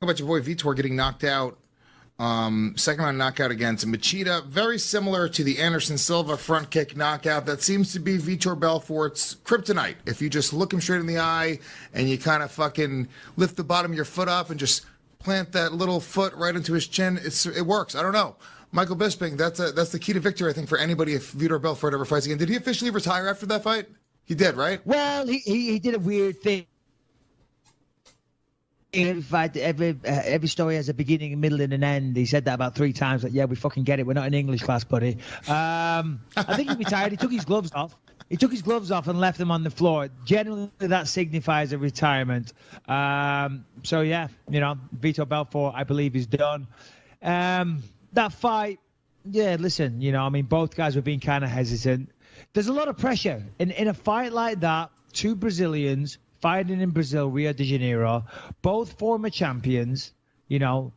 How about your boy Vitor getting knocked out? Second round knockout against Machida. Very similar to the Anderson Silva front kick knockout. That seems to be Vitor Belfort's kryptonite. If you just look him straight in the eye and you kind of fucking lift the bottom of your foot up and just plant that little foot right into his chin, it works. I don't know. Michael Bisping, that's the key to victory, I think, for anybody if Vitor Belfort ever fights again. Did he officially retire after that fight? He did, right? Well, he did a weird thing. Every fight, every story has a beginning, a middle, and an end. He said that about 3 times. Like, yeah, we fucking get it. We're not in English class, buddy. I think he retired. He took his gloves off. He took his gloves off and left them on the floor. Generally, that signifies a retirement. So, yeah, Vitor Belfort, I believe, is done. That fight, yeah, listen, both guys were being kind of hesitant. There's a lot of pressure. In a fight like that, 2 Brazilians fighting in Brazil, Rio de Janeiro, both former champions, I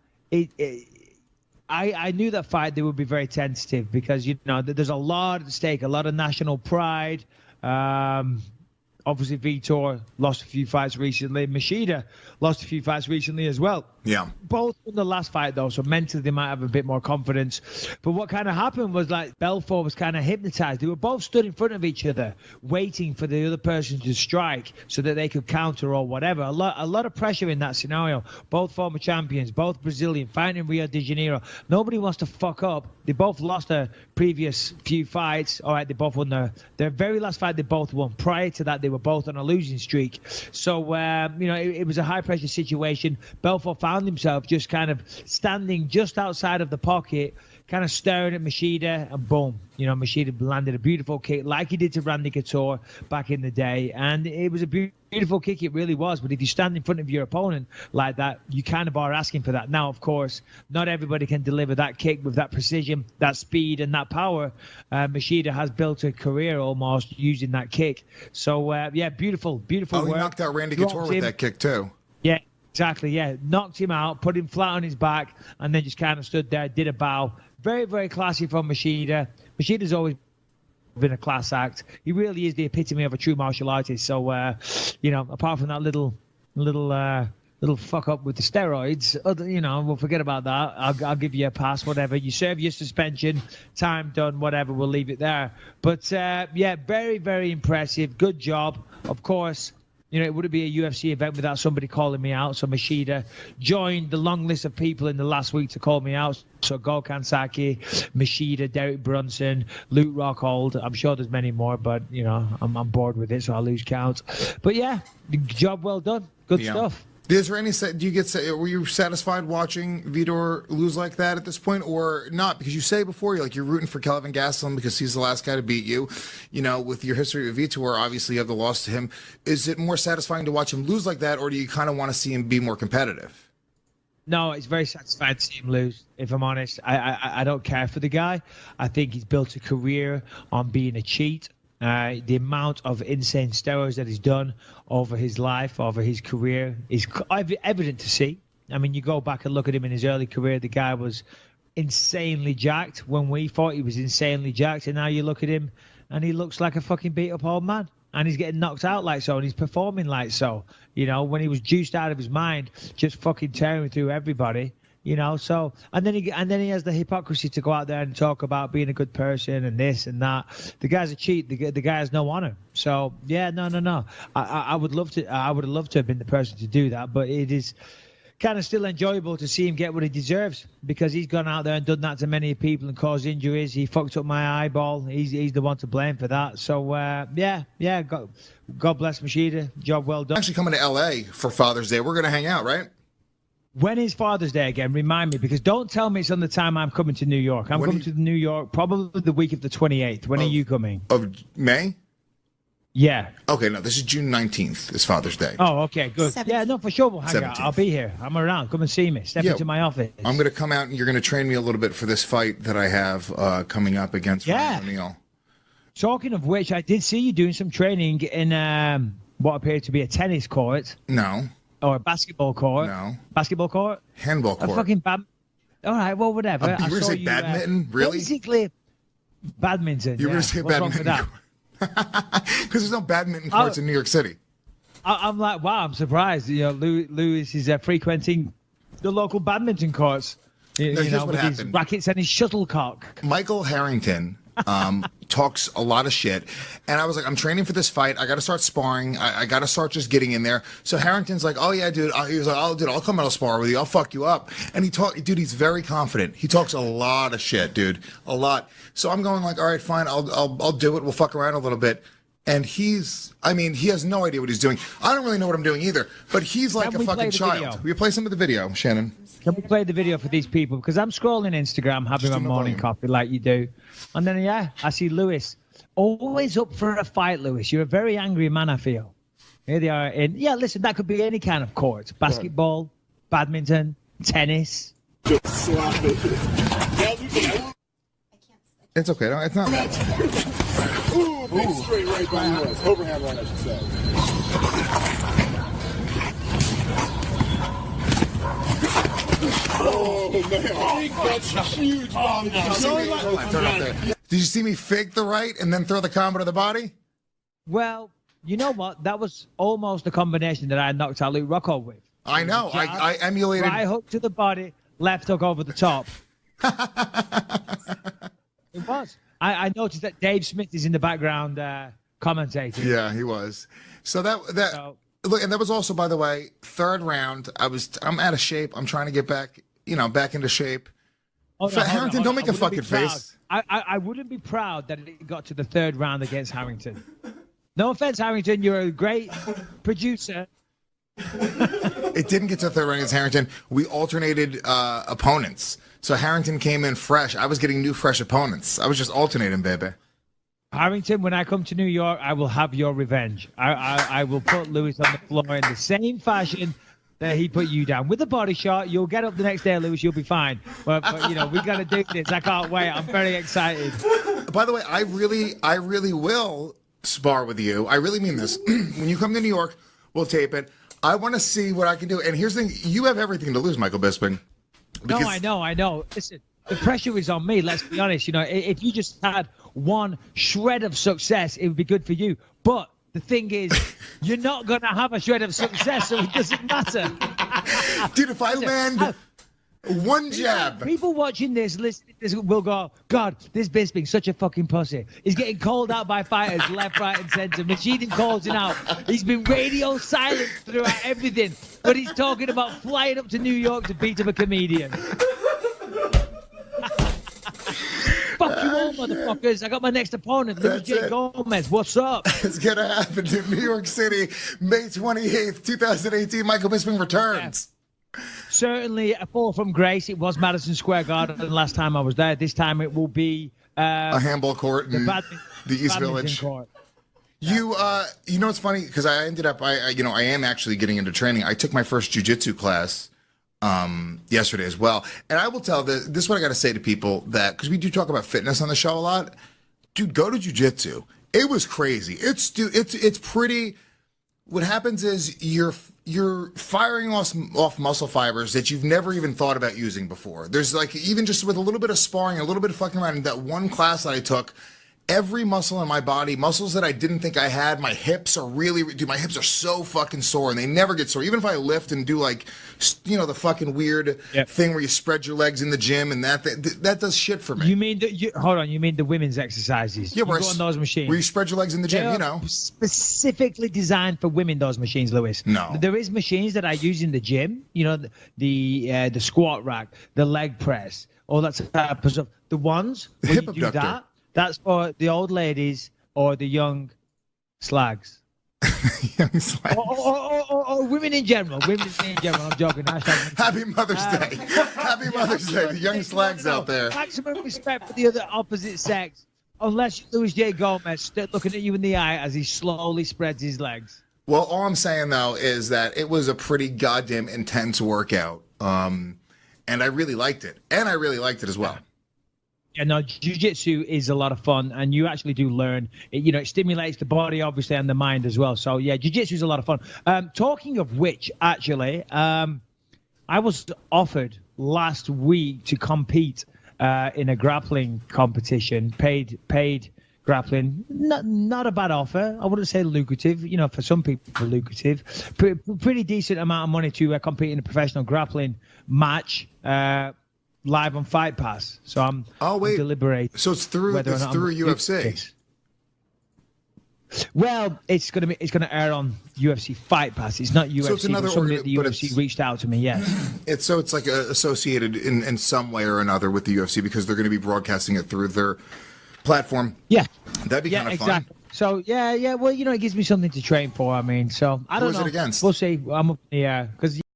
knew that fight, they would be very tentative because, there's a lot at stake, a lot of national pride. Obviously, Vitor lost a few fights recently. Machida lost a few fights recently as well. Yeah. Both in the last fight, though, so mentally they might have a bit more confidence. But what kind of happened was, Belfort was kind of hypnotized. They were both stood in front of each other, waiting for the other person to strike so that they could counter or whatever. A lot of pressure in that scenario. Both former champions, both Brazilian, fighting in Rio de Janeiro. Nobody wants to fuck up. They both lost their previous few fights. All right, they both won their very last fight. They both won. Prior to that, they were both on a losing streak. So, it was a high-pressure situation. Belfort found himself just kind of standing just outside of the pocket, kind of staring at Machida, and boom, Machida landed a beautiful kick like he did to Randy Couture back in the day. And it was a beautiful kick, it really was. But if you stand in front of your opponent like that, you kind of are asking for that. Now, of course, not everybody can deliver that kick with that precision, that speed, and that power. Machida has built a career almost using that kick. So, beautiful work. He knocked out Randy Couture with that kick, too. Yeah. Exactly, yeah. Knocked him out, put him flat on his back, and then just kind of stood there, did a bow. Very, very classy from Machida. Machida's always been a class act. He really is the epitome of a true martial artist. So, apart from that little fuck up with the steroids, we'll forget about that. I'll give you a pass, whatever. You serve your suspension, time done, whatever. We'll leave it there. But, very, very impressive. Good job. Of course, it wouldn't be a UFC event without somebody calling me out. So Machida joined the long list of people in the last week to call me out. So Gokhan Saki, Machida, Derek Brunson, Luke Rockhold. I'm sure there's many more, but, I'm bored with it, so I'll lose count. But, yeah, job well done. Good stuff. Is there any? Were you satisfied watching Vitor lose like that at this point, or not? Because you say before you're rooting for Kelvin Gastelum because he's the last guy to beat you. With your history with Vitor, obviously you have the loss to him. Is it more satisfying to watch him lose like that, or do you kind of want to see him be more competitive? No, it's very satisfying to see him lose, if I'm honest. I don't care for the guy. I think he's built a career on being a cheat. The amount of insane steroids that he's done over his life, over his career, is evident to see. I mean, you go back and look at him in his early career, the guy was insanely jacked when we thought he was insanely jacked, and now you look at him and he looks like a fucking beat-up old man. And he's getting knocked out like so, and he's performing like so. When he was juiced out of his mind, just fucking tearing through everybody. So and then he has the hypocrisy to go out there and talk about being a good person and this and that. The guy's a cheat. The guy has no honor. So yeah, no. I would love to. I would have loved to have been the person to do that, but it is kind of still enjoyable to see him get what he deserves because he's gone out there and done that to many people and caused injuries. He fucked up my eyeball. He's the one to blame for that. So God bless Machida. Job well done. Actually coming to LA for Father's Day. We're gonna hang out, right? When is Father's Day again? Remind me, because don't tell me it's on the time I'm coming to New York. I'm coming to New York probably the week of the 28th. When are you coming? Of May? Yeah. Okay, no, this is June 19th. It's Father's Day. Oh, okay, good. 17th. Yeah, no, for sure we'll hang out. I'll be here. I'm around. Come and see me. Step into my office. I'm going to come out and you're going to train me a little bit for this fight that I have coming up against Ryan O'Neal. Talking of which, I did see you doing some training in what appeared to be a tennis court. No. Or a basketball court. No. Basketball court? Handball court. A fucking all right, well, whatever. You were going to say badminton? Really? Basically, badminton. You were going to say badminton? Because there's no badminton courts in New York City. I'm like, wow, I'm surprised. Lewis is frequenting the local badminton courts. You here's know, what with his happened. rackets and his shuttlecock. Michael Harrington talks a lot of shit, and I was like, I'm training for this fight. I got to start sparring. I got to start just getting in there. So Harrington's like, oh yeah, dude. He was like, oh dude, I'll come out and spar with you. I'll fuck you up. And dude, he's very confident. He talks a lot of shit, dude, a lot. So I'm going like, all right, fine, I'll do it. We'll fuck around a little bit. And he has no idea what he's doing. I don't really know what I'm doing either, but he's like a fucking child. Will you play some of the video, Shannon? Can we play the video for these people? Because I'm scrolling Instagram, having my morning coffee like you do. And then, I see Lewis. Always up for a fight, Lewis. You're a very angry man, I feel. Here they are. Listen, that could be any kind of court. Basketball, badminton, tennis. It's okay. No, it's not. Ooh, big straight right by us. Overhand right, I should say. Oh, man. Big butts, huge body. Did you see me fake the right and then throw the combo to the body? Well, you know what? That was almost the combination that I knocked out Luke Rocco with. I know. I emulated. Right hook to the body, left hook over the top. It was. I noticed that Dave Smith is in the background commentating. Yeah, he was. So look, and that was also, by the way, third round. I'm out of shape. I'm trying to get back into shape. Harrington, don't make a fucking face. I wouldn't be proud that it got to the third round against Harrington. No offense, Harrington. You're a great producer. It didn't get to the third round against Harrington. We alternated opponents. So Harrington came in fresh. I was getting new, fresh opponents. I was just alternating, baby. Harrington, when I come to New York, I will have your revenge. I will put Lewis on the floor in the same fashion that he put you down. With a body shot, you'll get up the next day, Lewis. You'll be fine. But we got to do this. I can't wait. I'm very excited. By the way, I really will spar with you. I really mean this. When you come to New York, we'll tape it. I want to see what I can do. And here's the thing. You have everything to lose, Michael Bisping. No, I know. Listen, the pressure is on me. Let's be honest. If you just had one shred of success, it would be good for you. But the thing is, you're not going to have a shred of success, so it doesn't matter. Dude, if I land one jab. People watching this, listening to this, will go, God, this Bisping's such a fucking pussy. He's getting called out by fighters left, right, and center. Machining calls him out. He's been radio silent throughout everything, but he's talking about flying up to New York to beat up a comedian. Fuck you all, motherfuckers. I got my next opponent, Luis J. Gomez. What's up? It's going to happen in New York City, May 28th, 2018. Michael Bisping returns. Yeah. Certainly a fall from grace. It was Madison Square Garden last time I was there. This time it will be a handball court in the East Village. Court. You know, it's funny because I ended up, I am actually getting into training. I took my first jiu-jitsu class yesterday as well. And I will tell this is what I got to say to people that, because we do talk about fitness on the show a lot. Dude, go to jiu-jitsu. It was crazy. It's pretty. What happens is you're firing off muscle fibers that you've never even thought about using before. There's like, even just with a little bit of sparring, a little bit of fucking around, in that one class that I took, every muscle in my body, muscles that I didn't think I had, my hips are my hips are so fucking sore, and they never get sore. Even if I lift and do like, the fucking weird thing where you spread your legs in the gym, and that does shit for me. You mean you mean the women's exercises? Yeah, you go on those machines. Where you spread your legs in the gym, specifically designed for women, those machines, Lewis. No. There is machines that I use in the gym, the squat rack, the leg press, all that type of stuff. The ones where you do that, that's for the old ladies or the young slags. Young slags. Or women in general. Women in general. I'm joking. Happy Mother's Day. Happy Mother's Day. The young slags out there. Maximum respect for the other opposite sex. Unless Luis J. Gomez looking at you in the eye as he slowly spreads his legs. Well, all I'm saying, though, is that it was a pretty goddamn intense workout. And I really liked it. And I really liked it as well. Yeah, no, jiu-jitsu is a lot of fun, and you actually do learn. It stimulates the body, obviously, and the mind as well. So, yeah, jiu-jitsu is a lot of fun. Talking of which, actually, I was offered last week to compete in a grappling competition, paid grappling. Not a bad offer. I wouldn't say lucrative. You know, for some people, lucrative. Pretty decent amount of money to compete in a professional grappling match live on Fight Pass. So I'm deliberating. So it's through UFC. Well, it's gonna air on UFC Fight Pass. It's not UFC. So it's another that the UFC reached out to me. Yes. It's like associated in some way or another with the UFC because they're going to be broadcasting it through their platform. Yeah. That'd be kind of exactly. fun. So yeah. Well, you know, it gives me something to train for. I mean, so I don't know. Who is it against? We'll see. I'm up in the air because.